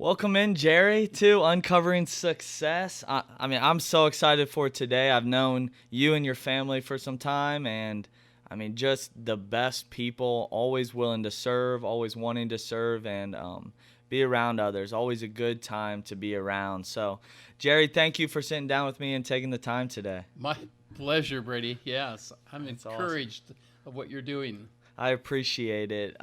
Welcome in, Jerry, to Uncovering Success. I'm so excited for today. I've known you and your family for some time, and just the best people, always willing to serve, always wanting to serve, and be around others. Always a good time to be around. So, Jerry, thank you for sitting down with me and taking the time today. My pleasure, Brady. Yes, I'm That's encouraged of what you're doing. I appreciate it.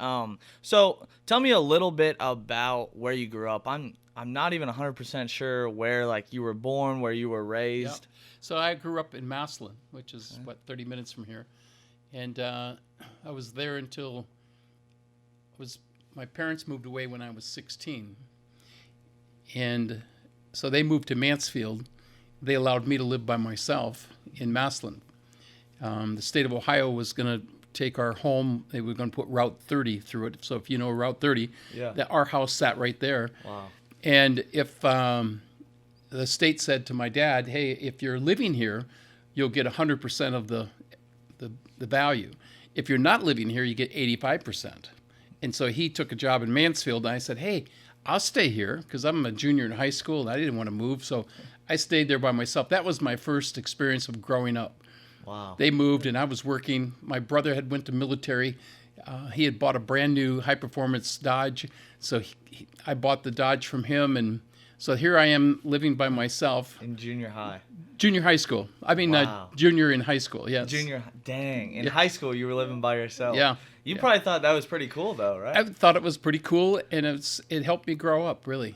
So tell me a little bit about where you grew up. I'm not even 100% sure where you were born, where you were Yeah. raised. So I grew up in Massillon, which is 30 minutes from here, and I was there until my parents moved away when I was 16, and so they moved to Mansfield. They allowed me to live by myself in Massillon. The state of Ohio was going to take our home. They were going to put Route 30 through it. So if you know Route 30, Yeah. that our house sat right there. Wow. And if the state said to my dad, "Hey, if you're living here, you'll get 100% of the value. If you're not living here, you get 85%." And so he took a job in Mansfield, and I said, "Hey, I'll stay here because I'm a junior in high school, and I didn't want to move." So I stayed there by myself. That was my first experience of growing up. Wow. They moved, and I was working. My brother had went to military. He had bought a brand new high-performance Dodge, so I bought the Dodge from him, and so here I am living by myself. In junior high. Junior high school. Wow. Junior in high school, yes. Dang. In Yeah. high school, you were living by yourself. Yeah. You Yeah. probably thought that was pretty cool, though, right? I thought it was pretty cool, and it helped me grow up, really.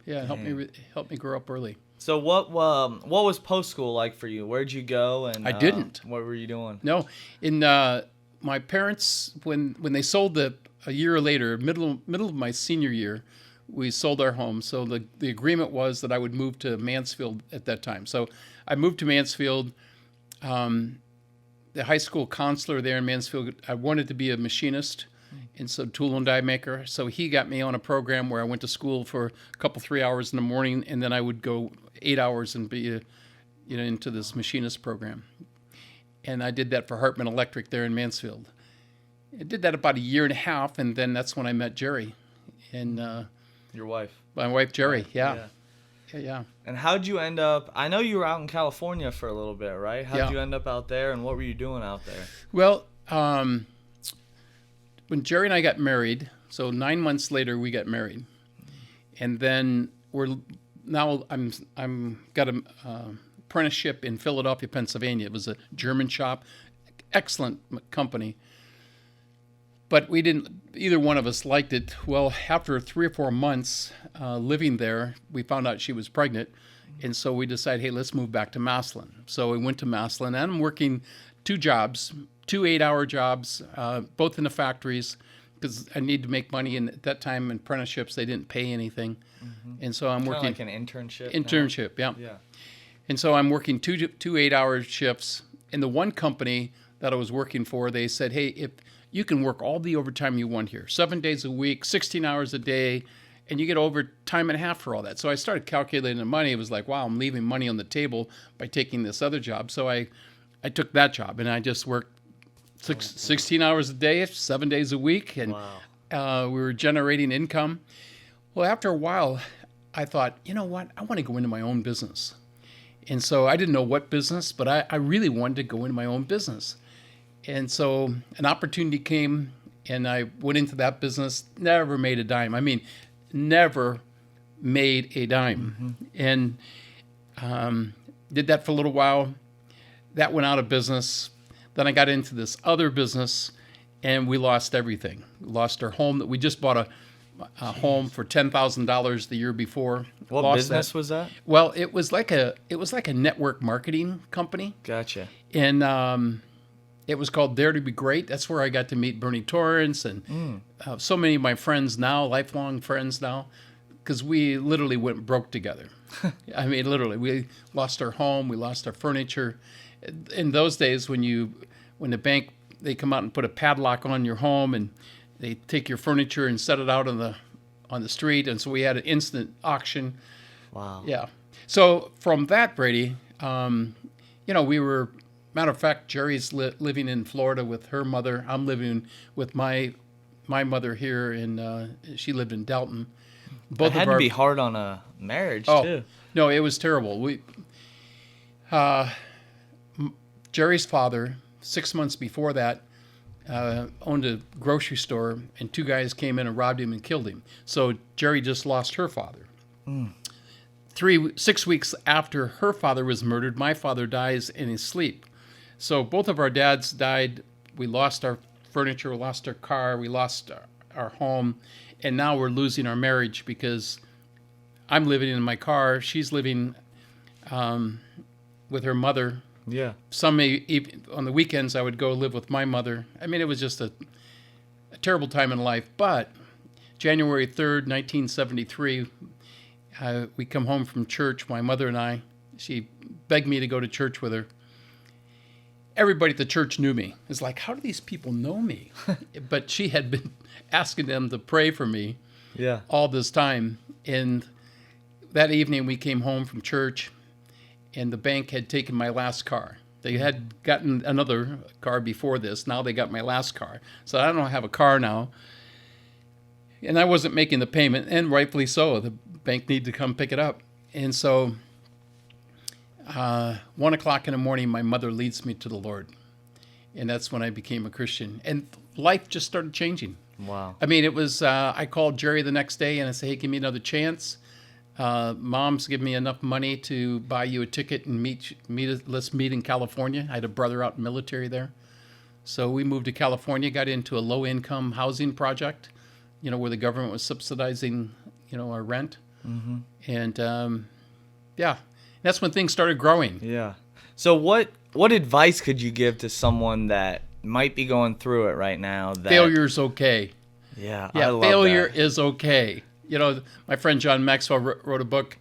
Yeah, it Dang. helped me grow up early. So what was post school like for you? Where'd you go? And I didn't. What were you doing? No, in my parents when they sold a year later, middle of my senior year, we sold our home. So the agreement was that I would move to Mansfield at that time. So I moved to Mansfield. The high school counselor there in Mansfield, I wanted to be a machinist, and so tool and die maker. So he got me on a program where I went to school for a couple 3 hours in the morning, and then I would go 8 hours and be into this machinist program. And I did that for Hartman Electric there in Mansfield. I did that about a year and a half, and then that's when I met Jerry, and Your wife. my wife Jerry. Yeah. Yeah. And how'd you end up? I know you were out in California for a little bit, right? How'd Yeah. you end up out there, and what were you doing out there? Well, when Jerry and I got married, so 9 months later we got married, and then I'm got an apprenticeship in Philadelphia, Pennsylvania. It was a German shop, excellent company, but we didn't. Either one of us liked it. Well, after 3 or 4 months living there, we found out she was pregnant, and so we decided, hey, let's move back to Massillon. So we went to Massillon, and I'm working 2 jobs. 2 8-hour jobs, both in the factories, because I need to make money. And at that time, in apprenticeships, they didn't pay anything, and so I'm Kinda working like an internship. internship. Yeah. Yeah. And so I'm working two 8-hour shifts. And the one company that I was working for, they said, hey, if you can work all the overtime you want here, 7 days a week, 16 hours a day, and you get overtime and a half for all that. So I started calculating the money. It was like, wow, I'm leaving money on the table by taking this other job. So I took that job, and I just worked 16 hours a day, 7 days a week, and Wow. we were generating income. Well, after a while, I thought, you know what? I want to go into my own business. And so I didn't know what business, but I really wanted to go into my own business. And so an opportunity came, and I went into that business, never made a dime. I mean, never made a dime. And did that for a little while. That went out of business. Then I got into this other business, and we lost everything. We lost our home. That we just bought a home for $10,000 the year before. What Lost business that. was that? Well, it was like a network marketing company, Gotcha. and it was called Dare to Be Great. That's where I got to meet Bernie Torrance and so many of my friends now, lifelong friends now, because we literally went broke together. I mean, literally, we lost our home, we lost our furniture. In those days, when the bank, they come out and put a padlock on your home, and they take your furniture and set it out on the street, and so we had an instant auction. Wow. Yeah. So from that, Brady, we were. Matter of fact, Jerry's living in Florida with her mother. I'm living with my my mother here, and she lived in Delton. It had to be hard on a marriage too. No, it was terrible. Jerry's father, 6 months before that, owned a grocery store, and two guys came in and robbed him and killed him. So Jerry just lost her father. 6 weeks after her father was murdered, my father dies in his sleep. So both of our dads died. We lost our furniture, we lost our car, we lost our home, and now we're losing our marriage because I'm living in my car. She's living with her mother. Yeah. On the weekends, I would go live with my mother. I mean, it was just a terrible time in life. But January 3rd, 1973, we come home from church, my mother and I. She begged me to go to church with her. Everybody at the church knew me. It's like, how do these people know me? But she had been asking them to pray for me all this time. And that evening, we came home from church, and the bank had taken my last car. They had gotten another car before this. Now they got my last car. So I don't have a car now. And I wasn't making the payment, and rightfully so. The bank needed to come pick it up. And so 1 o'clock in the morning, my mother leads me to the Lord. And that's when I became a Christian. And life just started changing. Wow. I mean, it was, I called Jerry the next day and I said, hey, give me another chance. Mom's given me enough money to buy you a ticket and let's meet in California. I had a brother out in the military there. So we moved to California, got into a low-income housing project, where the government was subsidizing, our rent. Mm-hmm. And, that's when things started growing. Yeah. So what advice could you give to someone that might be going through it right now? Failure's okay. Yeah, I love failure that. is okay. My friend John Maxwell wrote a book,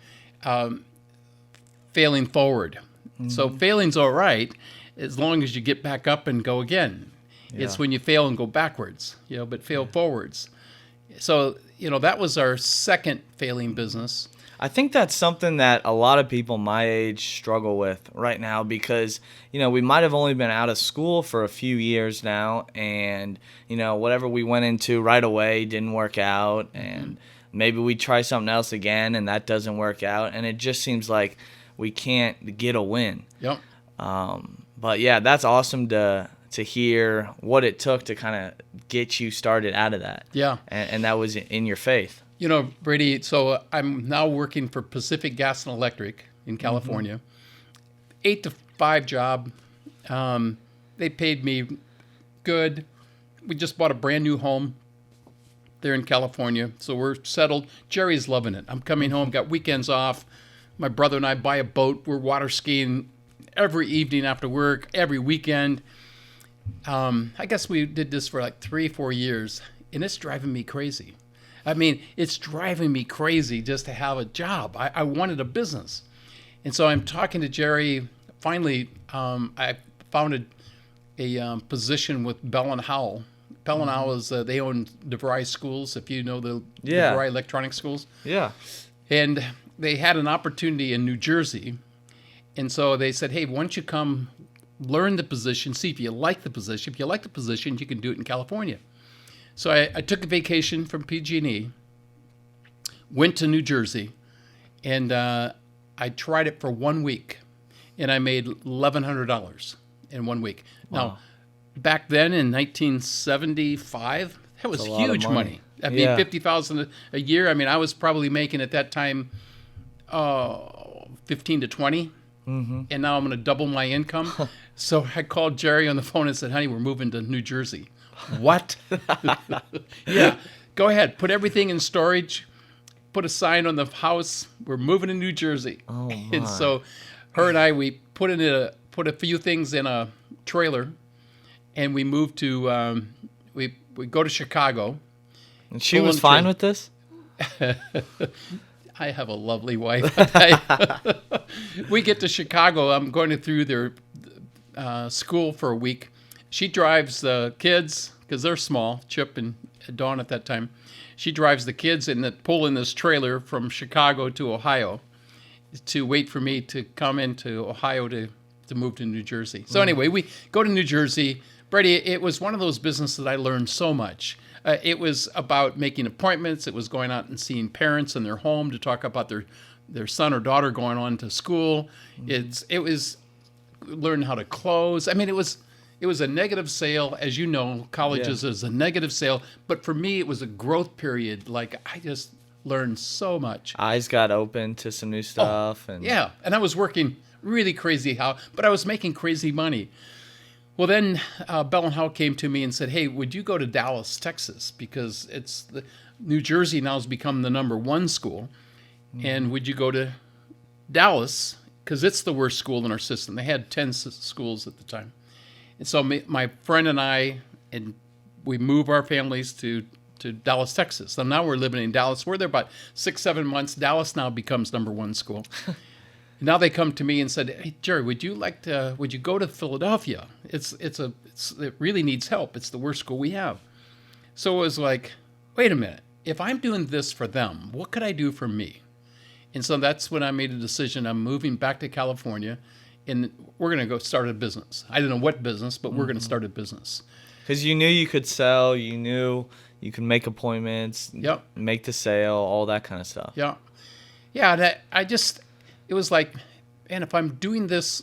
Failing Forward. Mm-hmm. So failing's all right as long as you get back up and go again. Yeah. It's when you fail and go backwards, but fail forwards. So, that was our second failing business. I think that's something that a lot of people my age struggle with right now because, we might have only been out of school for a few years now and, whatever we went into right away didn't work out and maybe we try something else again and that doesn't work out and it just seems like we can't get a win. Yep. But yeah, that's awesome to hear what it took to kind of get you started out of that. Yeah. And that was in your faith. Brady, so I'm now working for Pacific Gas and Electric in California. Mm-hmm. 8 to 5 job. They paid me good. We just bought a brand new home there in California. So we're settled. Jerry's loving it. I'm coming home, got weekends off. My brother and I buy a boat. We're water skiing every evening after work, every weekend. I guess we did this for like 3-4 years, and it's driving me crazy. I mean, it's driving me crazy just to have a job. I wanted a business. And so I'm talking to Jerry. Finally, I found a position with Bell and Howell. Bell and Howell is, they own DeVry Schools, if you know the DeVry Electronic Schools. Yeah. And they had an opportunity in New Jersey. And so they said, hey, why don't you come learn the position, see if you like the position. If you like the position, you can do it in California. So I took a vacation from PG&E, went to New Jersey, and I tried it for 1 week, and I made $1,100 in 1 week. Wow. Now, back then in 1975, that was huge money. I mean, $50,000 a year. I mean, I was probably making at that time 15 to 20, and now I'm going to double my income. So I called Jerry on the phone and said, honey, we're moving to New Jersey. What? Yeah, go ahead. Put everything in storage. Put a sign on the house. We're moving to New Jersey. Oh, my. And so her and I, we put a few things in a trailer, and we moved to, we go to Chicago. And she was fine with this? I have a lovely wife. We get to Chicago. I'm going through their school for a week. She drives the kids, because they're small, Chip and Dawn at that time. She drives the kids and pull in this trailer from Chicago to Ohio to wait for me to come into Ohio to move to New Jersey. So anyway, we go to New Jersey. Brady, it was one of those businesses that I learned so much. It was about making appointments. It was going out and seeing parents in their home to talk about their son or daughter going on to school. It was learn how to close. I mean, it was a negative sale, as you know. Colleges is a negative sale, but for me, it was a growth period. Like I just learned so much. Eyes got open to some new stuff, and Yeah, and I was working really crazy but I was making crazy money. Well, then Bell and Howell came to me and said, "Hey, would you go to Dallas, Texas? Because New Jersey now has become the #1 school, and would you go to Dallas? Because it's the worst school in our system. They had 10 schools at the time." And so my friend and I, and we move our families to Dallas, Texas. So now we're living in Dallas. We're there about 6-7 months. Dallas now becomes #1 school. Now they come to me and said, "Hey, Jerry, would you go to Philadelphia? It really needs help. It's the worst school we have." So it was like, wait a minute. If I'm doing this for them, what could I do for me? And so that's when I made a decision. I'm moving back to California, and we're going to go start a business. I don't know what business, but we're going to start a business. Because you knew you could sell, you knew you could make appointments, make the sale, all that kind of stuff. Yeah. Yeah, it was like, man, if I'm doing this,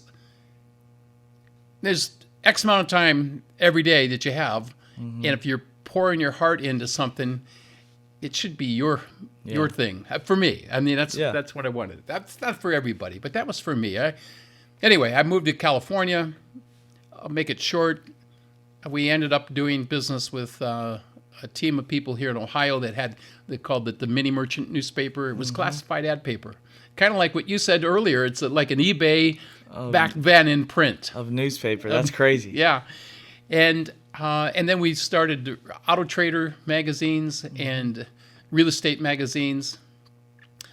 there's X amount of time every day that you have, and if you're pouring your heart into something, it should be your thing. For me, I mean, that's what I wanted. That's not for everybody, but that was for me. Anyway, I moved to California. I'll make it short. We ended up doing business with a team of people here in Ohio they called it the Mini Merchant newspaper. It was classified ad paper. Kind of like what you said earlier. It's like an eBay back then in print. Of newspaper. That's crazy. Yeah. And then we started Auto Trader magazines and real estate magazines.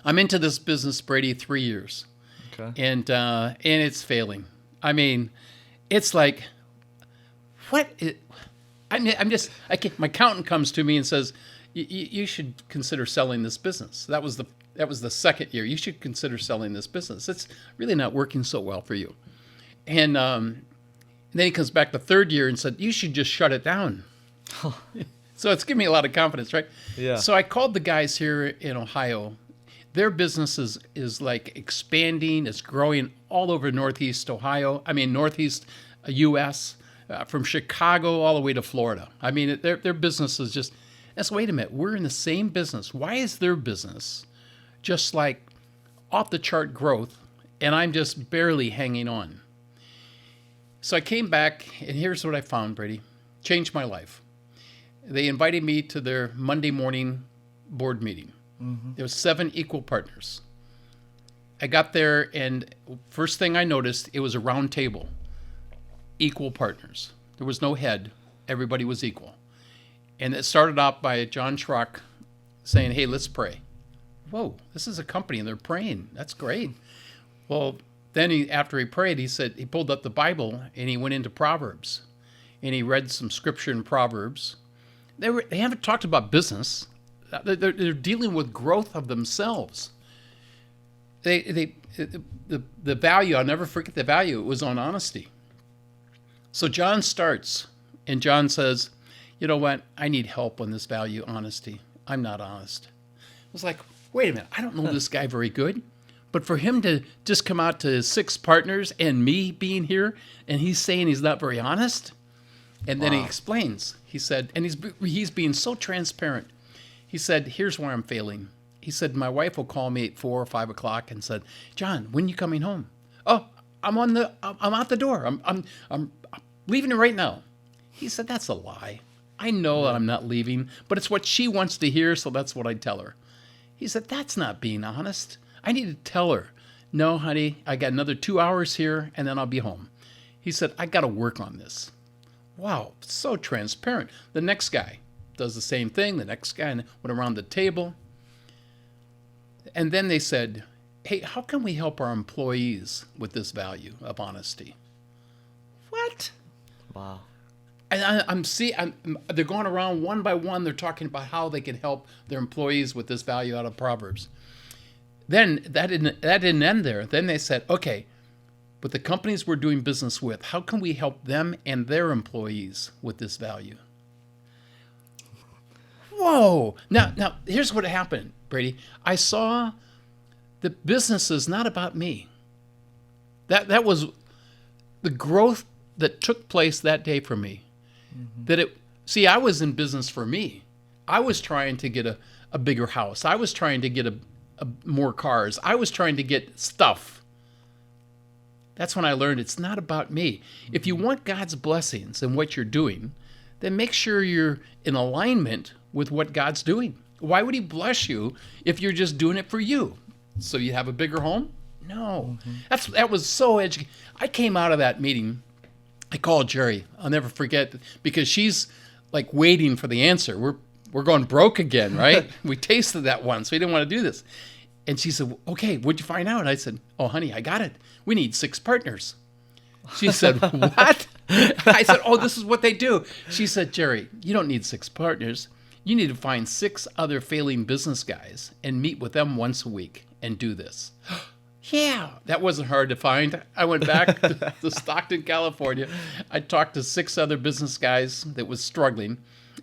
I'm into this business, Brady, 3 years. Okay. And it's failing. I mean, it's like, my accountant comes to me and says, you should consider selling this business. That was the second year. You should consider selling this business. It's really not working so well for you. And then he comes back the third year and said, you should just shut it down. So it's given me a lot of confidence, right? Yeah. So I called the guys here in Ohio. Their business is like expanding. It's growing all over Northeast U.S., from Chicago all the way to Florida. I mean, their business is just, wait a minute, we're in the same business. Why is their business just like off the chart growth, and I'm just barely hanging on? So I came back, and here's what I found, Brady. Changed my life. They invited me to their Monday morning board meeting. There was 7 equal partners. I got there, and first thing I noticed, it was a round table. Equal partners. There was no head. Everybody was equal. And it started out by John Schrock saying, "Hey, let's pray." Whoa, this is a company, and they're praying. That's great. Well, then after he prayed, he pulled up the Bible, and he went into Proverbs. And he read some scripture in Proverbs. They haven't talked about business. They're dealing with growth of themselves. The value, I'll never forget the value. It was on honesty. So John starts, and John says, "You know what? I need help on this value, honesty. I'm not honest." I was like, wait a minute. I don't know this guy very good. But for him to just come out to his 6 partners and me being here, and he's saying he's not very honest, and then he explains. He said, and he's being so transparent. He said, "Here's where I'm failing." He said, "My wife will call me at 4 or 5 o'clock and said, 'John, when are you coming home?' 'Oh, I'm out the door. I'm leaving right now.'" He said, "That's a lie. I know that I'm not leaving, but it's what she wants to hear, so that's what I tell her." He said, "That's not being honest. I need to tell her, 'No, honey, I got another 2 hours here, and then I'll be home.'" He said, "I got to work on this." Wow, so transparent. The next guy does the same thing. The next guy went around the table. And then they said, "Hey, how can we help our employees with this value of honesty?" What? Wow. And they're going around one by one. They're talking about how they can help their employees with this value out of Proverbs. Then that didn't end there. Then they said, "Okay, with the companies we're doing business with, how can we help them and their employees with this value?" whoa. Now, here's what happened, Brady. I saw the business is not about me. That was the growth that took place that day for me. I was in business for me. I was trying to get a bigger house. I was trying to get more cars. I was trying to get stuff. That's when I learned it's not about me. If you want God's blessings in what you're doing, then make sure you're in alignment with what God's doing. Why would he bless you if you're just doing it for you? So you have a bigger home? No. That was so educating. I came out of that meeting. I called Jerry. I'll never forget, because she's like waiting for the answer. We're going broke again, right? We tasted that once. We didn't want to do this. And she said, okay, what'd you find out? And I said, oh, honey, I got it. We need 6 partners. She said, what? I said, oh, this is what they do. She said, Jerry, you don't need 6 partners. You need to find 6 other failing business guys and meet with them once a week and do this. Yeah, that wasn't hard to find. I went back to Stockton, California. I talked to 6 other business guys that was struggling,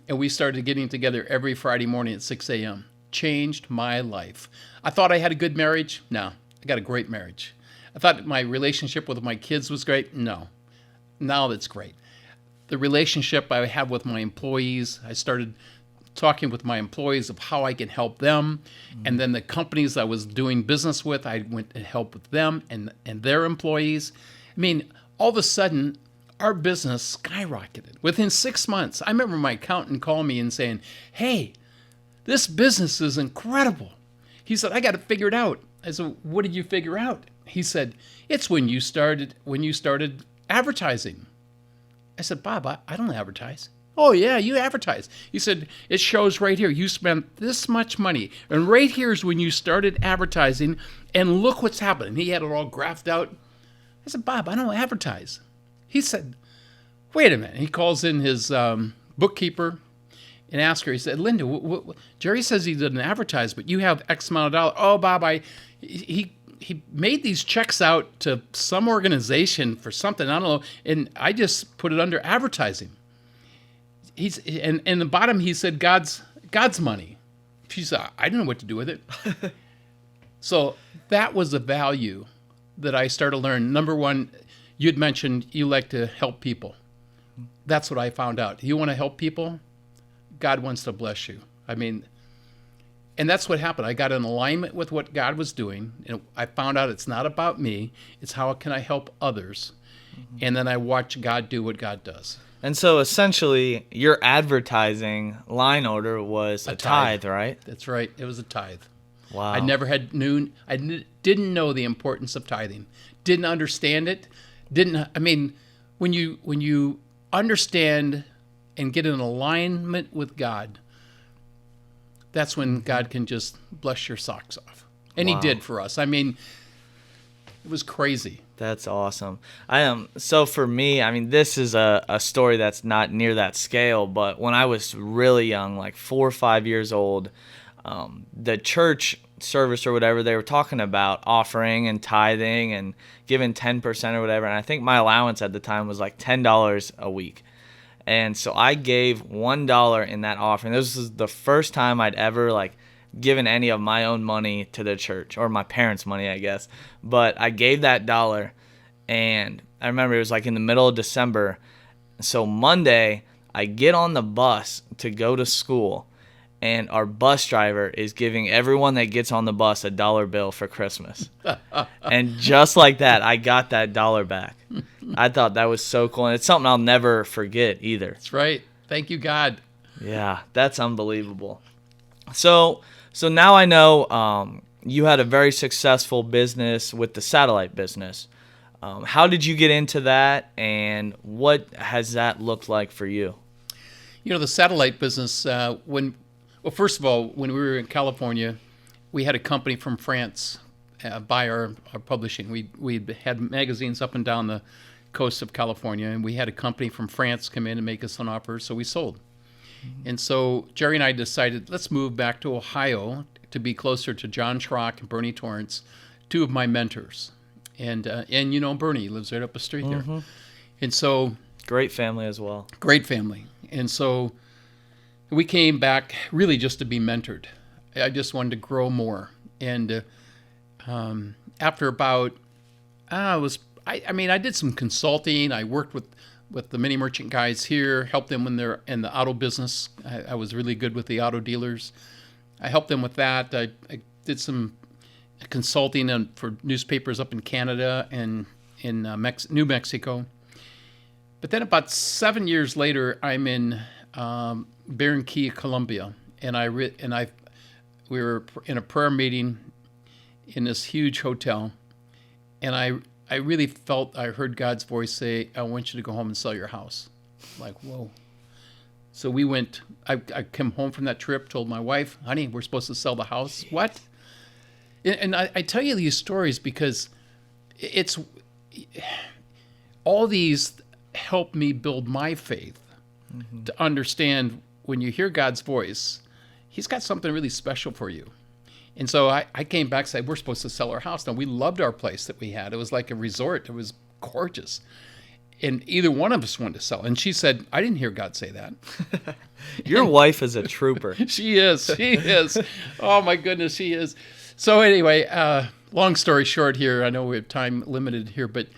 and we started getting together every Friday morning at 6 a.m. Changed my life. I thought I had a good marriage. No, I got a great marriage. I thought my relationship with my kids was great. No, now that's great. The relationship I have with my employees, I started talking with my employees of how I can help them. And then the companies I was doing business with, I went and helped with them and their employees. I mean, all of a sudden, our business skyrocketed. Within 6 months, I remember my accountant calling me and saying, hey, this business is incredible. He said, I got to figure it out. I said, what did you figure out? He said, it's when you started advertising. I said, Bob, I don't advertise. Oh, yeah, you advertise. He said, it shows right here. You spent this much money. And right here is when you started advertising. And look what's happening. He had it all graphed out. I said, Bob, I don't advertise. He said, wait a minute. He calls in his bookkeeper and asks her. He said, Linda, Jerry says he didn't advertise, but you have X amount of dollars. Oh, Bob, he made these checks out to some organization for something. I don't know. And I just put it under advertising. And in the bottom, he said, God's money. She said, I didn't know what to do with it. So that was the value that I started to learn. Number one, you'd mentioned you like to help people. That's what I found out. You want to help people? God wants to bless you. I mean, and that's what happened. I got in alignment with what God was doing. And I found out it's not about me. It's how can I help others. And then I watch God do what God does. And so essentially, your advertising line order was a tithe, right? That's right. It was a tithe. Wow. I never had didn't know the importance of tithing. Didn't understand it. When you understand and get in alignment with God, that's when God can just bless your socks off. And He did for us. I mean, it was crazy. That's awesome. So for me, I mean, this is a story that's not near that scale, but when I was really young, like 4 or 5 years old, the church service or whatever, they were talking about offering and tithing and giving 10% or whatever. And I think my allowance at the time was like $10 a week. And so I gave $1 in that offering. This was the first time I'd ever given any of my own money to the church, or my parents' money, I guess. But I gave that $1, and I remember it was in the middle of December. So Monday, I get on the bus to go to school, and our bus driver is giving everyone that gets on the bus a $1 bill for Christmas. And just like that, I got that $1 back. I thought that was so cool, and it's something I'll never forget either. That's right. Thank you, God. Yeah, that's unbelievable. So now I know you had a very successful business with the satellite business. How did you get into that, and what has that looked like for you? You know, the satellite business, first of all, when we were in California, we had a company from France buy our publishing. We had magazines up and down the coast of California, and we had a company from France come in and make us an offer, so we sold. And so Jerry and I decided, let's move back to Ohio to be closer to John Schrock and Bernie Torrance, 2 of my mentors. And you know Bernie lives right up the street there. And so... Great family as well. Great family. And so We came back really just to be mentored. I just wanted to grow more. And after about, I did some consulting. I worked with the mini merchant guys here, helped them when they're in the auto business. I was really good with the auto dealers. I helped them with that. I did some consulting for newspapers up in Canada and in New Mexico. But then about 7 years later, I'm in Barranquilla, Colombia, and we were in a prayer meeting in this huge hotel, and I really felt I heard God's voice say, "I want you to go home and sell your house." Like, whoa. So we went. I came home from that trip, told my wife, "Honey, we're supposed to sell the house." What? And I tell you these stories because it's all these help me build my faith to understand when you hear God's voice, He's got something really special for you. And so I came back and said, we're supposed to sell our house. Now, we loved our place that we had. It was like a resort. It was gorgeous. And either one of us wanted to sell. And she said, I didn't hear God say that. Your wife is a trooper. She is. She is. Oh, my goodness, she is. So anyway, long story short here, I know we have time limited here, but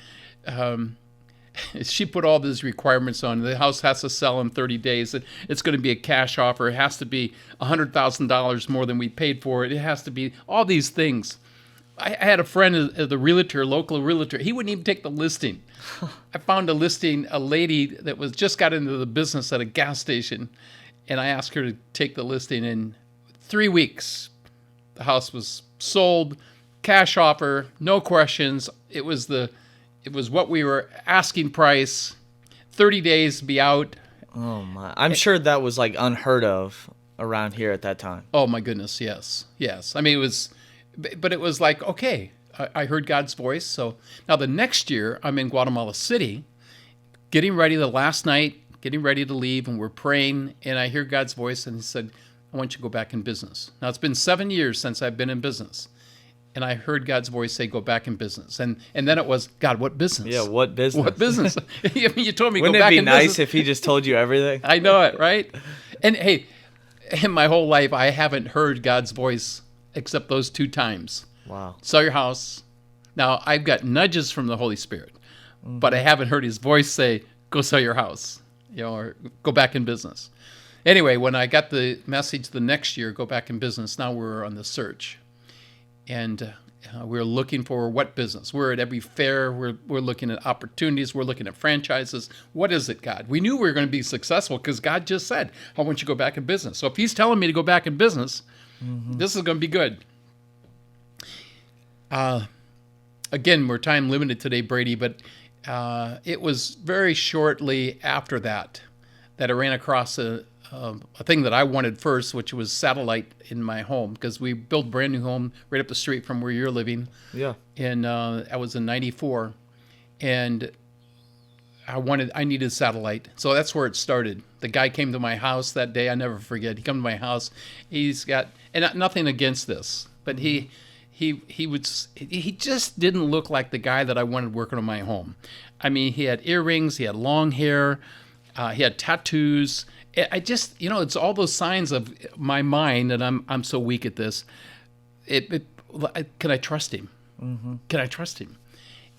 she put all these requirements on. The house has to sell in 30 days. It's going to be a cash offer. It has to be $100,000 more than we paid for it. It has to be all these things. I had a friend, the realtor, local realtor. He wouldn't even take the listing. I found a listing, a lady that was just got into the business at a gas station, and I asked her to take the listing. In 3 weeks, the house was sold, cash offer, no questions. It was what we were asking price, 30 days be out. Oh my. I'm sure that was like unheard of around here at that time. Oh my goodness, yes. Yes. I mean, but it was like, okay, I heard God's voice. So now the next year I'm in Guatemala City, getting ready the last night, getting ready to leave, and we're praying, and I hear God's voice, and He said, I want you to go back in business. Now it's been 7 years since I've been in business. And I heard God's voice say, go back in business. And then it was, God, what business? Yeah, what business? What business? You told me Wouldn't go back in business. Wouldn't it be nice if He just told you everything? I know it, right? And hey, in my whole life, I haven't heard God's voice except those 2 times. Wow. Sell your house. Now, I've got nudges from the Holy Spirit, but I haven't heard His voice say, go sell your house, or go back in business. Anyway, when I got the message the next year, go back in business, now we're on the search. And we're looking for what business. We're at every fair. We're looking at opportunities. We're looking at franchises. What is it, God? We knew we were going to be successful because God just said, I want you to go back in business. So if He's telling me to go back in business, this is going to be good. Again, we're time limited today, Brady, but it was very shortly after that I ran across a thing that I wanted first, which was satellite in my home, because we built a brand new home right up the street from where you're living. Yeah. And I was in '94, and I needed satellite, so that's where it started. The guy came to my house that day. I never forget. He came to my house. He's got, and nothing against this, but he just didn't look like the guy that I wanted working on my home. I mean, he had earrings, he had long hair, he had tattoos. I just, it's all those signs of my mind, and I'm so weak at this. Can I trust him? Mm-hmm. Can I trust him?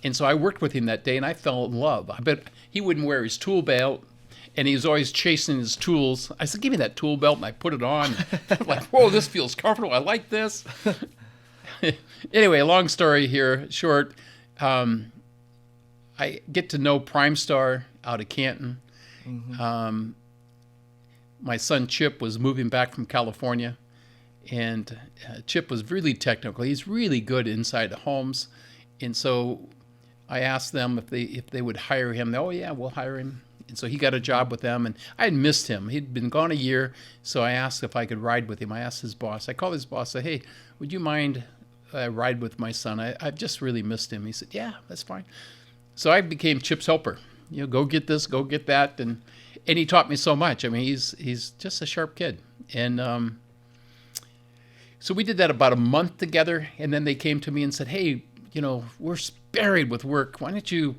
And so I worked with him that day, and I fell in love. I bet he wouldn't wear his tool belt, and he was always chasing his tools. I said, give me that tool belt, and I put it on. I'm like, whoa, this feels comfortable. I like this. Anyway, long story here, short. I get to know Prime Star out of Canton. Mm-hmm. My son Chip was moving back from California, and Chip was really technical. He's really good inside the homes, and so I asked them if they would hire him. Oh yeah, we'll hire him. And so he got a job with them, and I had missed him. He'd been gone a year, so I asked if I could ride with him. I asked his boss. I called his boss. I said, hey, would you mind ride with my son? I've just really missed him. He said, yeah, that's fine. So I became Chip's helper. Go get this, go get that, and he taught me so much. I mean, he's just a sharp kid. And so we did that about a month together, and then they came to me and said, hey, we're buried with work. Why don't you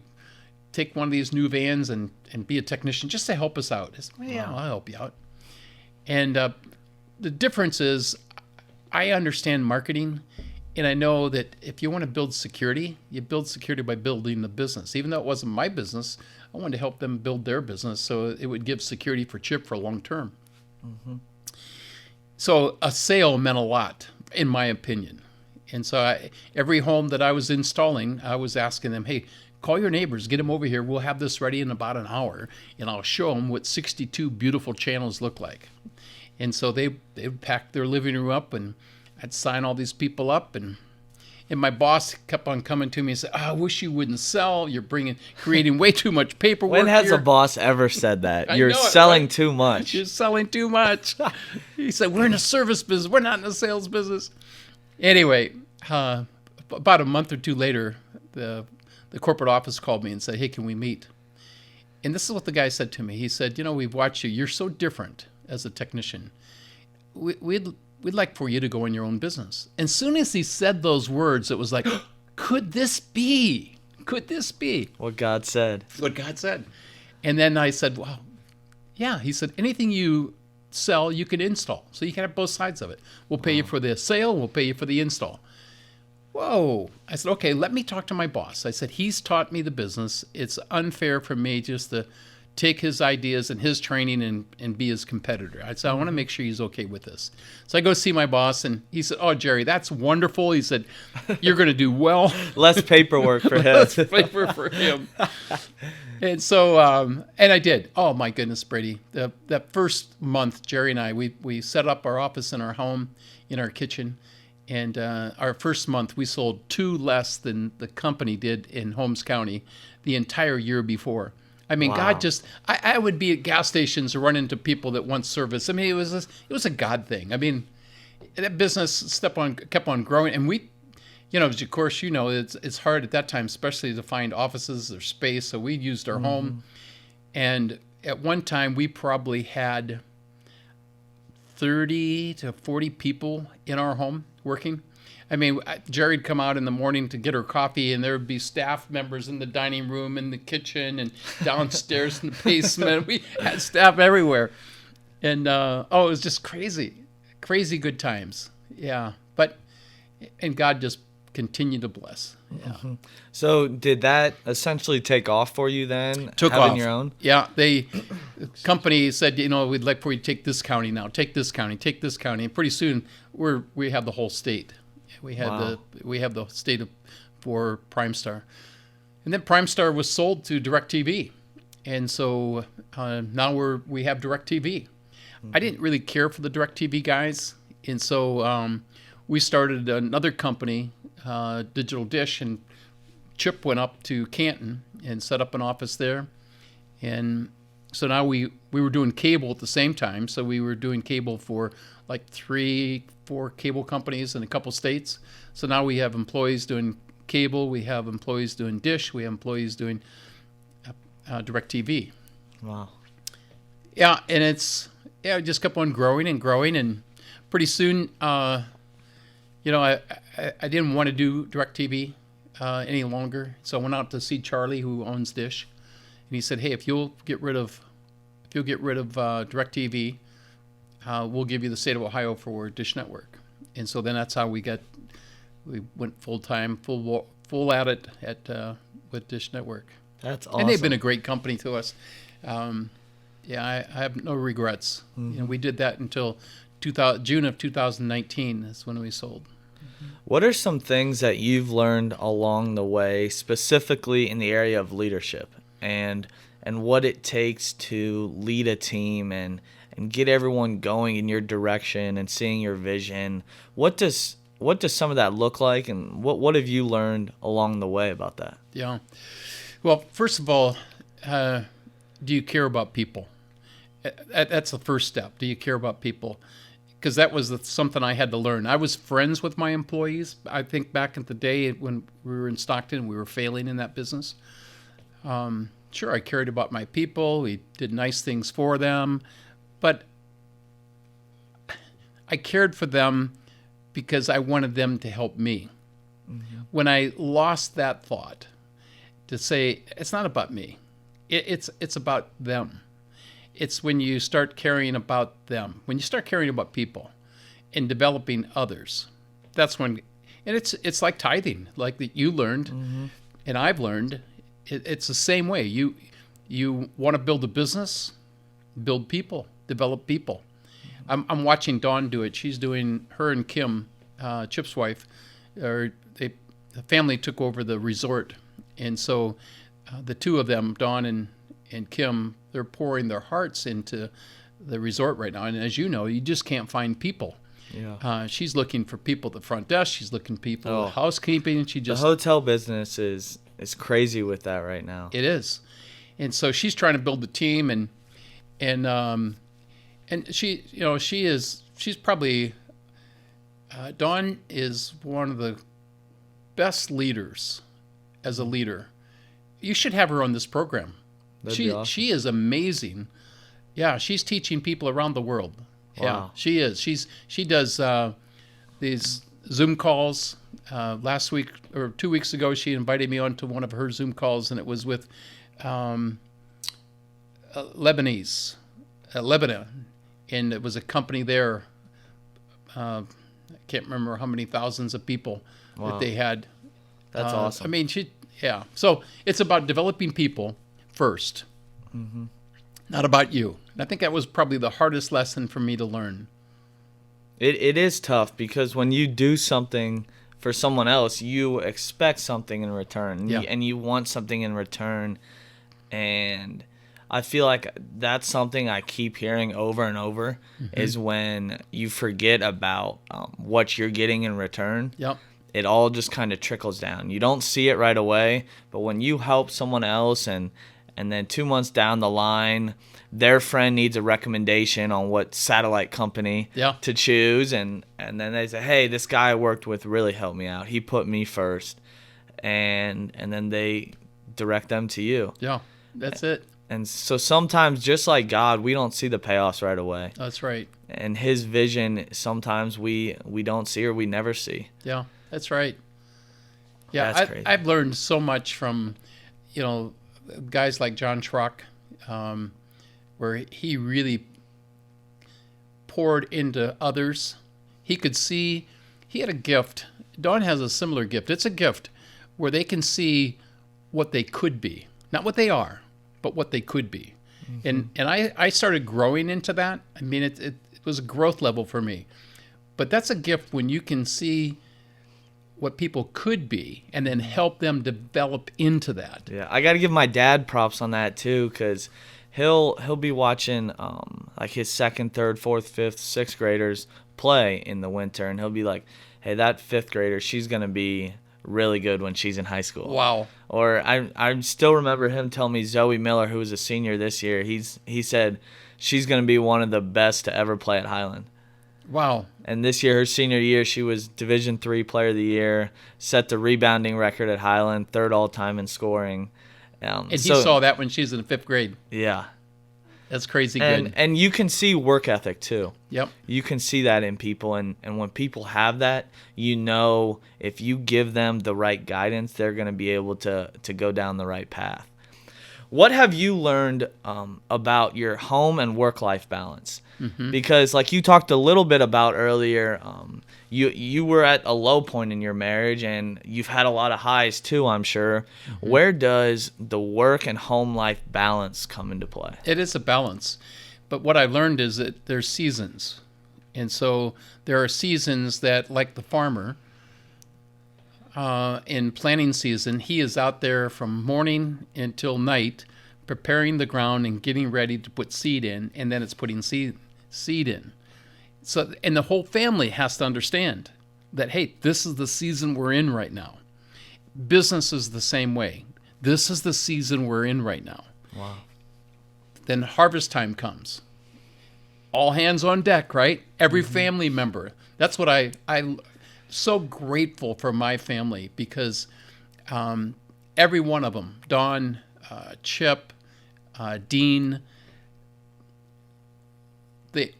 take one of these new vans and be a technician just to help us out? I said, well, yeah, I'll help you out. And the difference is I understand marketing, and I know that if you want to build security, you build security by building the business. Even though it wasn't my business, I wanted to help them build their business so it would give security for Chip for long term. So a sale meant a lot, in my opinion. And so every home that I was installing, I was asking them, hey, call your neighbors, get them over here. We'll have this ready in about an hour, and I'll show them what 62 beautiful channels look like. And so they would pack their living room up, and I'd sign all these people up. And my boss kept on coming to me and said, I wish you wouldn't sell. You're creating way too much paperwork. When has here. a boss ever said that? You're know it, selling right? too much. You're selling too much. He said, we're in a service business. We're not in a sales business. Anyway, about a month or two later, the corporate office called me and said, hey, can we meet? And this is what the guy said to me. He said, we've watched you. You're so different as a technician. We'd like for you to go in your own business. And as soon as he said those words, it was like, could this be? Could this be? What God said. What God said. And then I said, well, yeah. He said, anything you sell, you can install. So you can have both sides of it. We'll pay you for the sale. We'll pay you for the install. Whoa. I said, okay, let me talk to my boss. I said, he's taught me the business. It's unfair for me just to take his ideas and his training and be his competitor. I said, I want to make sure he's okay with this. So I go see my boss, and he said, oh, Jerry, that's wonderful. He said, you're going to do well. Less paperwork for him. Less paper for him. And so, and I did. Oh, my goodness, Brady. That first month, Jerry and I, we set up our office in our home, in our kitchen. And our first month, we sold 2 less than the company did in Holmes County the entire year before. I mean, wow. God just, I would be at gas stations or run into people that want service. I mean, it was a God thing. I mean, that business kept on growing. And we, of course, it's hard at that time, especially to find offices or space. So we used our home. And at one time, we probably had 30 to 40 people in our home working. I mean, Jerry'd come out in the morning to get her coffee, and there would be staff members in the dining room, in the kitchen, and downstairs in the basement. We had staff everywhere. And, it was just crazy good times. Yeah. And God just continued to bless. Yeah. So did that essentially take off for you then? Took having off. Your own? Yeah. The company said, we'd like for you to take this county now. Take this county. Take this county. And pretty soon we have the whole state. We had the state for PrimeStar. And then PrimeStar was sold to DirecTV. And so now we have DirecTV. I didn't really care for the DirecTV guys. And so we started another company, Digital Dish, and Chip went up to Canton and set up an office there. And so now we were doing cable at the same time. So we were doing cable for like 3-4 cable companies in a couple states. So now we have employees doing cable, we have employees doing Dish, we have employees doing DirecTV. Wow. Yeah, and it just kept on growing and growing, and pretty soon, I didn't want to do DirecTV any longer. So I went out to see Charlie, who owns Dish, and he said, "Hey, if you'll get rid of DirecTV, we'll give you the state of Ohio for Dish Network." And so then that's how we went full time, full at it with Dish Network. That's awesome. And they've been a great company to us. I have no regrets. Mm-hmm. We did that until June of 2019. That's when we sold. What are some things that you've learned along the way, specifically in the area of leadership and what it takes to lead a team and get everyone going in your direction and seeing your vision? What does some of that look like, and what have you learned along the way about that? Yeah. Well, first of all, do you care about people? That's the first step. Do you care about people? Because that was something I had to learn. I was friends with my employees. I think back in the day when we were in Stockton, we were failing in that business. Sure, I cared about my people. We did nice things for them. But I cared for them because I wanted them to help me. Mm-hmm. When I lost that thought, to say, it's not about me. It's about them. It's when you start caring about them, when you start caring about people and developing others. That's when, and it's like tithing, like that you learned, and I've learned. It's the same way. You want to build a business, build people, develop people. I'm watching Dawn do it. She's doing, her and Kim, Chip's wife, the family took over the resort, and so the two of them, Dawn and Kim, they're pouring their hearts into the resort right now. And as you know, you just can't find people. Yeah. She's looking for people at the front desk. She's looking for people at housekeeping. The hotel business is crazy with that right now. It is, and so she's trying to build a team, and she, she's probably, Dawn is one of the best leaders as a leader. You should have her on this program. That'd be awesome. She is amazing. Yeah, she's teaching people around the world. Wow. Yeah, she is. She does these Zoom calls. Last week or 2 weeks ago, she invited me onto one of her Zoom calls, and it was with Lebanon, and it was a company there. I can't remember how many thousands of people that they had. That's awesome. I mean, so it's about developing people first, not about you. And I think that was probably the hardest lesson for me to learn. It is tough because when you do something for someone else, you expect something in return, and you want something in return. And I feel like that's something I keep hearing over and over is when you forget about what you're getting in return. Yep. It all just kind of trickles down. You don't see it right away, but when you help someone else and then 2 months down the line, their friend needs a recommendation on what satellite company to choose, and then they say, hey, this guy I worked with really helped me out. He put me first, and then they direct them to you. Yeah, that's it. And so sometimes, just like God, we don't see the payoffs right away. That's right. And his vision, sometimes we don't see or we never see. Yeah, that's right. Yeah, That's crazy. I've learned so much from, guys like John Schrock, where he really poured into others. He could see, he had a gift. Dawn has a similar gift. It's a gift where they can see what they could be, not what they are, but what they could be. And I started growing into that. I mean, it was a growth level for me. But that's a gift when you can see what people could be and then help them develop into that. Yeah, I got to give my dad props on that too, because he'll be watching like his second, third, fourth, fifth, sixth graders play in the winter, and he'll be like, hey, that fifth grader, she's going to be really good when she's in high school. Wow. Or I still remember him telling me Zoe Miller, who was a senior this year, he said she's going to be one of the best to ever play at Highland. Wow. And this year, her senior year, she was Division III Player of the Year, set the rebounding record at Highland, third all-time in scoring. And he saw that when she was in the fifth grade. Yeah. That's crazy good. And you can see work ethic, too. Yep. You can see that in people. And when people have that, if you give them the right guidance, they're going to be able to go down the right path. What have you learned about your home and work-life balance? Because like you talked a little bit about earlier, you were at a low point in your marriage, and you've had a lot of highs too, I'm sure. Where does the work and home life balance come into play? It is a balance. But what I learned is that there's seasons. And so there are seasons that, like the farmer, in planting season, he is out there from morning until night preparing the ground and getting ready to put seed in, and then it's putting seed in. So, and the whole family has to understand that, hey, this is the season we're in right now. Business is the same way. This is the season we're in right now. Wow. Then harvest time comes. All hands on deck, right? Every family member. That's what I'm so grateful for my family, because every one of them, Dawn, Chip, Dean,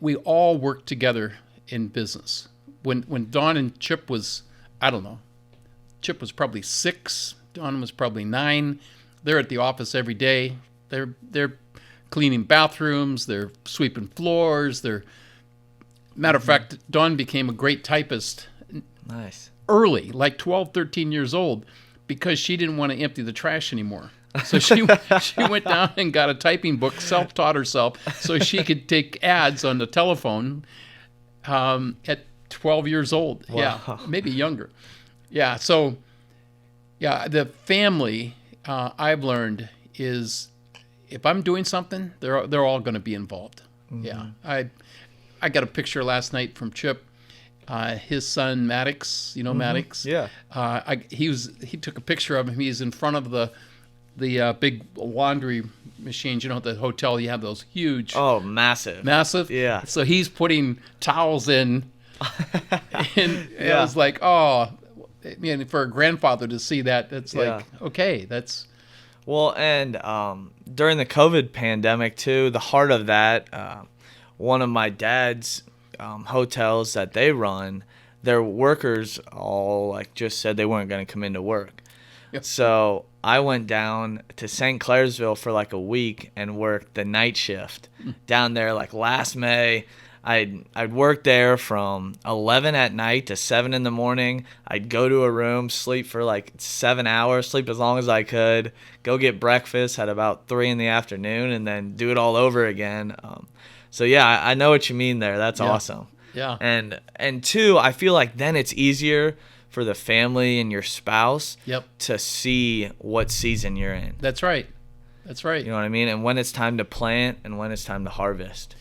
we all worked together in business. When Dawn and Chip was, I don't know, Chip was probably 6, Dawn was probably 9. They're at the office every day. They're cleaning bathrooms, they're sweeping floors. Matter of fact, Dawn became a great typist Nice. early, like 12, 13 years old, because she didn't want to empty the trash anymore. So she went down and got a typing book, self-taught herself, so she could take ads on the telephone at 12 years old. Wow. Yeah, maybe younger. Yeah, so the family, I've learned, is if I'm doing something, they're all going to be involved. Yeah, I got a picture last night from Chip. His son Maddox, you know Maddox. Yeah. He took a picture of him. He's in front of the big laundry machines. You know, at the hotel you have those huge. Oh, massive. Massive. Yeah. So he's putting towels in, and Yeah. I was like, oh, I mean, for a grandfather to see that, that's Yeah. like, okay, that's. Well, and during the COVID pandemic too, the heart of that, one of my dad's hotels that they run, their workers all like just said they weren't going to come into work. Yep. So I went down to St. Clairsville for like a week and worked the night shift down there. Like last May, I'd work there from 11 at night to 7 in the morning. I'd go to a room, sleep for like 7 hours, sleep as long as I could, go get breakfast at about 3 in the afternoon, and then do it all over again. So yeah, I know what you mean there. That's awesome. Yeah. And two, I feel like then it's easier for the family and your spouse Yep. to see what season you're in. That's right. That's right. You know what I mean? And when it's time to plant and when it's time to harvest.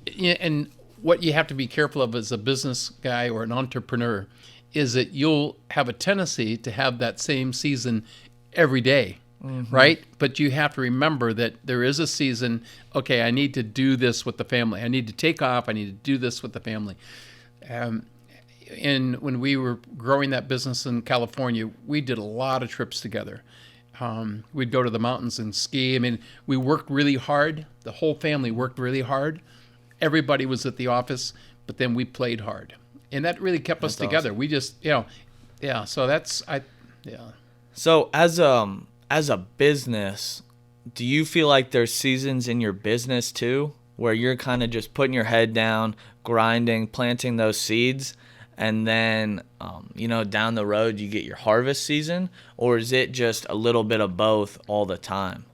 Yeah, and what you have to be careful of as a business guy or an entrepreneur is that you'll have a tendency to have that same season every day, right? But you have to remember that there is a season, okay, I need to do this with the family. I need to take off. I need to do this with the family. And when we were growing that business in California, we did a lot of trips together. We'd go to the mountains and ski. I mean, we worked really hard. The whole family worked really hard. Everybody was at the office, but then we played hard. And that really kept us together. awesome. We just, yeah, so So as a business, do you feel like there's seasons in your business too where you're kind of just putting your head down, grinding, planting those seeds, and then down the road you get your harvest season? Or is it just a little bit of both all the time?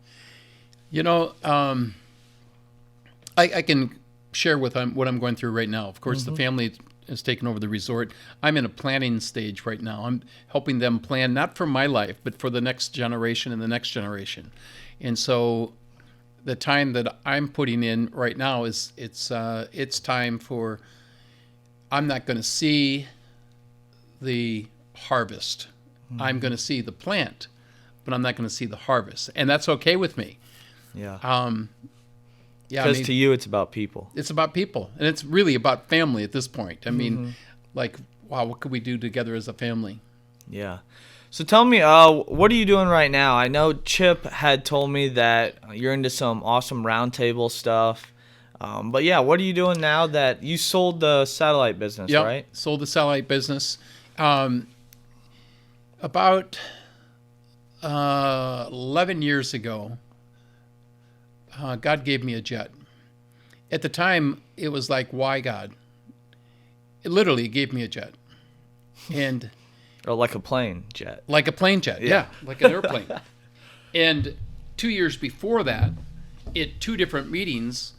I can share with what I'm going through right now. Of course, the family has taken over the resort. I'm in a planning stage right now. I'm helping them plan, not for my life, but for the next generation and the next generation. And so the time that I'm putting in right now is it's time for, I'm not going to see the harvest. I'm going to see the plant, but I'm not going to see the harvest. And that's okay with me. Yeah. Yeah, Because to you, it's about people. it's about people, and it's really about family at this point. I mean, like, wow, what could we do together as a family? Yeah. So tell me, what are you doing right now? I know Chip had told me that you're into some awesome roundtable stuff. But yeah, what are you doing now that you sold the satellite business, Yep, right? sold the satellite business. About 11 years ago, God gave me a jet. At the time, it was like, why God? It literally gave me a jet. And Or like a plane jet. like a plane jet, yeah, like an airplane. And 2 years before that, at 2 different meetings,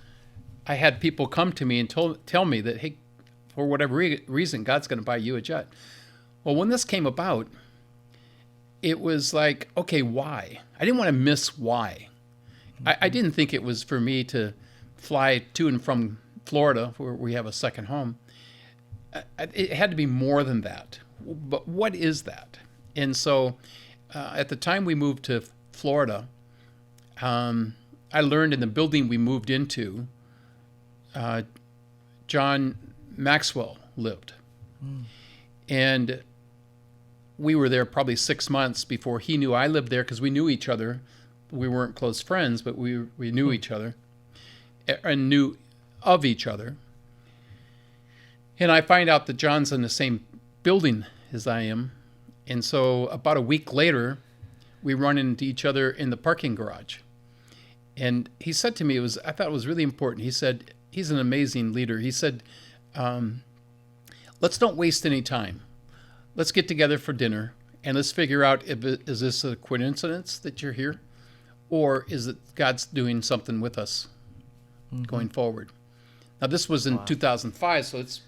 I had people come to me and tell me that, hey, for whatever reason, God's going to buy you a jet. Well, when this came about, it was like, okay, why? I didn't want to miss why. I didn't think it was for me to fly to and from Florida, where we have a second home. It had to be more than that. But what is that? And so at the time we moved to Florida, I learned in the building we moved into, John Maxwell lived. And we were there probably 6 months before he knew I lived there, because we knew each other. We weren't close friends, but we knew each other and knew of each other. And I find out that John's in the same building as I am. And so about a week later, we run into each other in the parking garage. And he said to me, I thought it was really important. He said, he's an amazing leader. He said, let's don't waste any time. Let's get together for dinner and let's figure out is this a coincidence that you're here, or is it God's doing something with us going forward? Now, this was in 2005, so it's,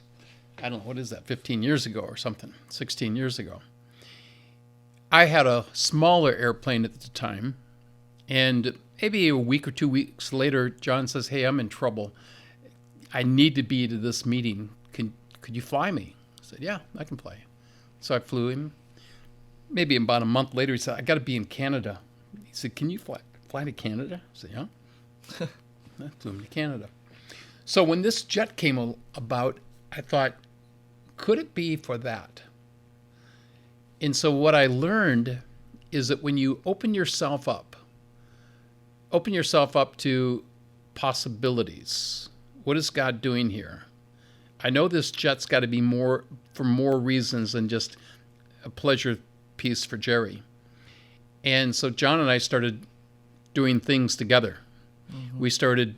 I don't know, what is that, 15 years ago or something, 16 years ago. I had a smaller airplane at the time, and maybe a week or 2 weeks later, John says, hey, I'm in trouble. I need to be to this meeting. Could you fly me? I said, yeah, I can fly. So I flew him. Maybe about a month later, he said, I got to be in Canada. He said, can you fly to Canada? I said, yeah. I flew him to Canada. So when this jet came about, I thought, could it be for that? And so what I learned is that when you open yourself up to possibilities, what is God doing here? I know this jet's got to be more for more reasons than just a pleasure piece for Jerry. And so John and I started doing things together. We started,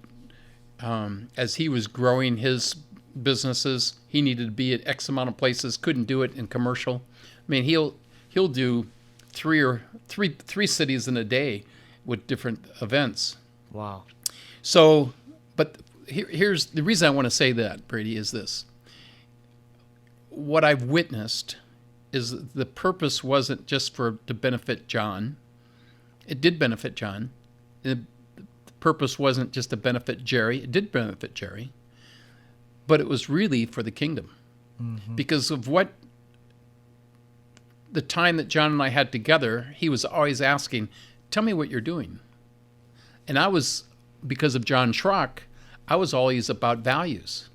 as he was growing his businesses, he needed to be at X amount of places, couldn't do it in commercial. I mean, he'll do three cities in a day with different events. Wow. So, but here's the reason I want to say that, Brady, is this. What I've witnessed is the purpose wasn't just to benefit John. It did benefit John. The purpose wasn't just to benefit Jerry. It did benefit Jerry. But it was really for the kingdom. Because of the time that John and I had together, he was always asking, tell me what you're doing. And because of John Schrock, I was always about values.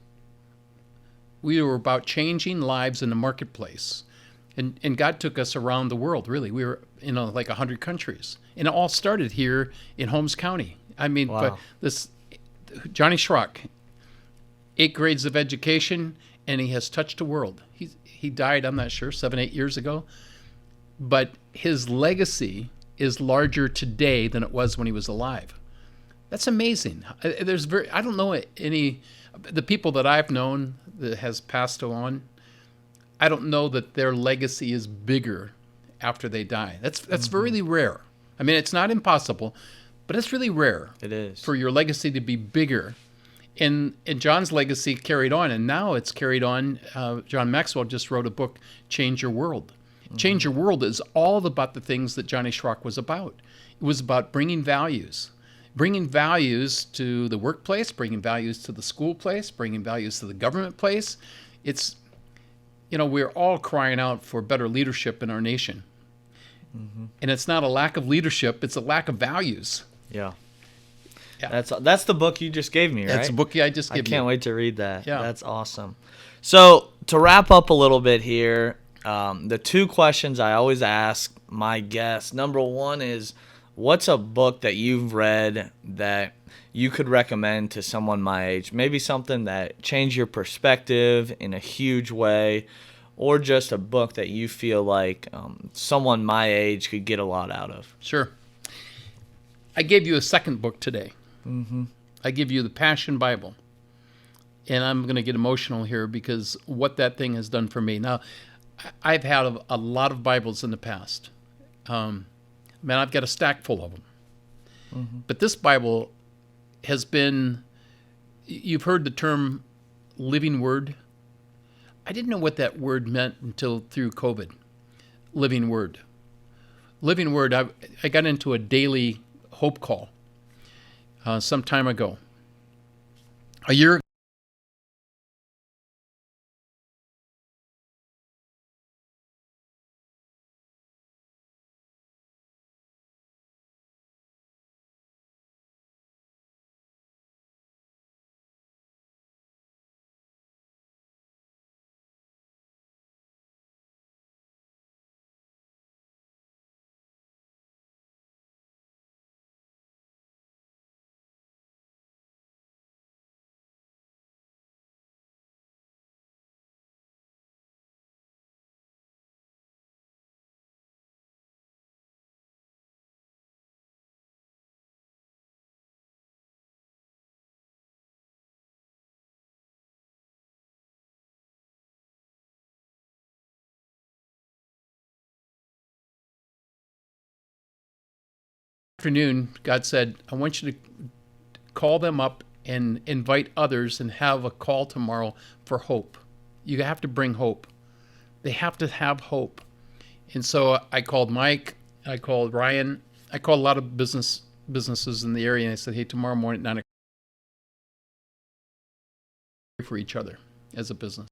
We were about changing lives in the marketplace. And God took us around the world, really. We were in like 100 countries. And it all started here in Holmes County. I mean, Wow. but Johnny Schrock, 8 grades of education, and he has touched the world. He died, I'm not sure, 7, 8 years ago. But his legacy is larger today than it was when he was alive. That's amazing. I don't know the people that I've known that has passed on, I don't know that their legacy is bigger after they die. That's really rare. I mean, it's not impossible, but it's really rare. It is. For your legacy to be bigger. And John's legacy carried on, and now it's carried on. John Maxwell just wrote a book, Change Your World. Change Your World is all about the things that Johnny Schrock was about. It was about bringing values to the workplace, bringing values to the school place, bringing values to the government place. It's, we're all crying out for better leadership in our nation. And it's not a lack of leadership, it's a lack of values. Yeah. Yeah. That's the book you just gave me, right? That's the book I just gave you. I can't wait to read that. Yeah. That's awesome. So to wrap up a little bit here, the 2 questions I always ask my guests. Number 1 is, what's a book that you've read that you could recommend to someone my age? Maybe something that changed your perspective in a huge way, or just a book that you feel like someone my age could get a lot out of. Sure. I gave you a second book today. I give you the Passion Bible. And I'm going to get emotional here because what that thing has done for me. Now, I've had a lot of Bibles in the past. I've got a stack full of them. But this Bible has been, you've heard the term living word. I didn't know what that word meant until through COVID. Living word. Living word, I got into a daily hope call some time ago. A year Afternoon, God said, I want you to call them up and invite others and have a call tomorrow for hope. You have to bring hope. They have to have hope. And so I called Mike, I called Ryan, I called a lot of businesses in the area, and I said, hey, tomorrow morning at 9 o'clock, for each other as a business.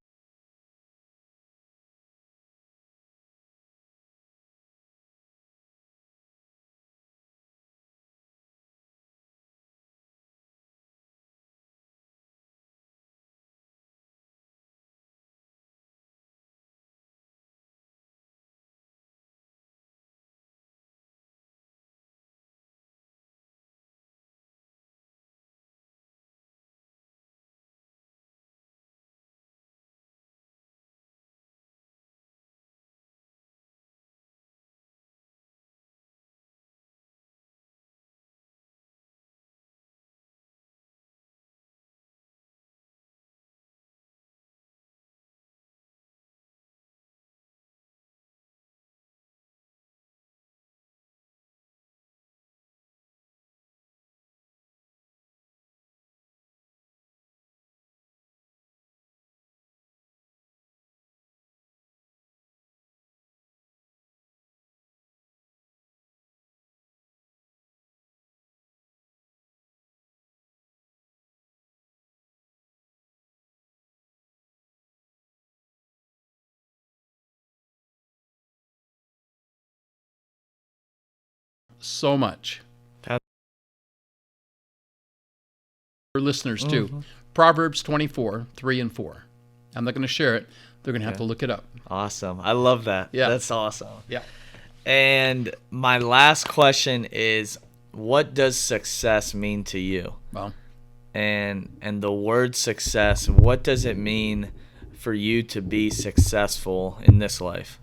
So much. That- For listeners too. Proverbs 24, 3 and 4. I'm not going to share it. They're going to have to look it up. Awesome. I love that. Yeah. That's awesome. Yeah. And my last question is, what does success mean to you? Well, And the word success, what does it mean for you to be successful in this life?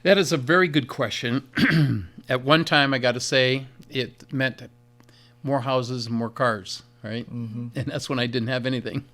that is a very good question. At one time, I got to say, it meant more houses, more cars, right? And that's when I didn't have anything.